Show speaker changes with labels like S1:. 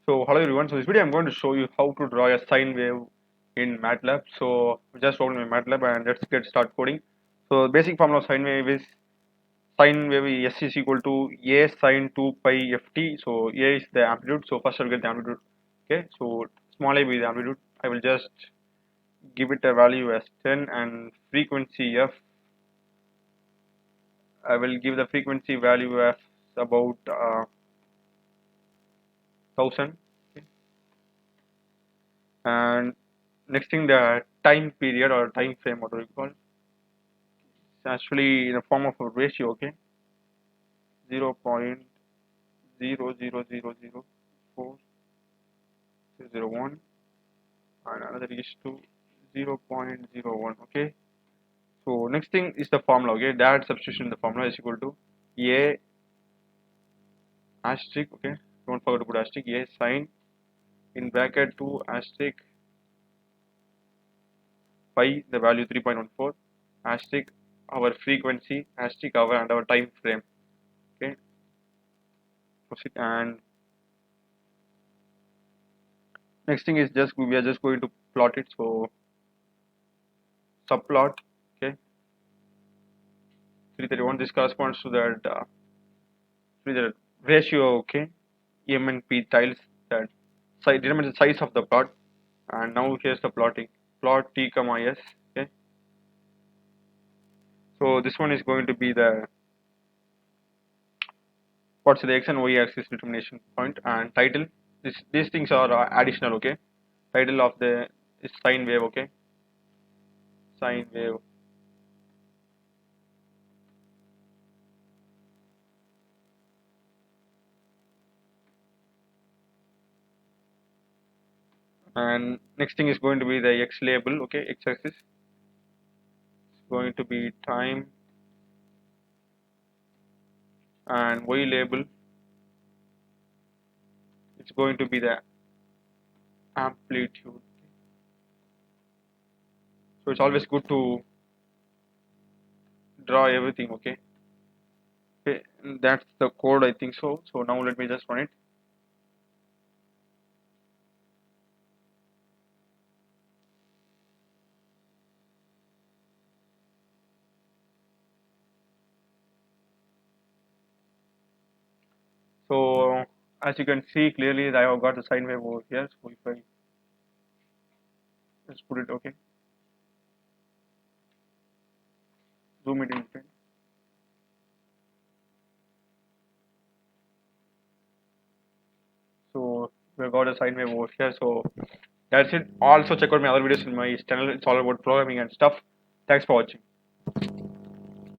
S1: So hello everyone. So this video I'm going to show you how to draw a sine wave in Matlab. So just open my Matlab and let's get start coding. So basic formula of sine wave is sine wave S is equal to A sine 2 pi ft. So A is the amplitude. So first I'll get the amplitude. Okay. So small a will be the amplitude. I will just give it a value as 10 and frequency f. I will give the frequency value as about 1000. And next thing, the time period or time frame, what do you call? It's actually in the form of a ratio, okay? 0.0000401 and another is to 0.01, okay? So next thing is the formula, okay? That substitution in the formula is equal to A asterisk, okay? Don't forget to put asterisk, A sine in bracket 2 asterisk pi, the value 3.14, asterisk our frequency, asterisk our and our time frame, okay? Proceed. And next thing is just we are just going to plot it. So subplot, okay, 331. This corresponds to that the ratio, okay, M and P tiles that size determines the size of the plot. And now here's the plotting. Plot T comma S. Okay, so this one is going to be the what's the X and Y axis determination point and title. These things are additional. Okay, title of the is sine wave. Okay, sine wave. And next thing is going to be the X label. Okay, X axis is going to be time and Y label it's going to be the amplitude. So it's always good to draw everything. Okay, okay, that's the code, I think so. So now let me just run it. So as you can see clearly I have got the sine wave over here. So if I just put it, okay, zoom it in. So we have got a sine wave over here. So that's it. Also check out my other videos in my channel. It's all about programming and stuff. Thanks for watching.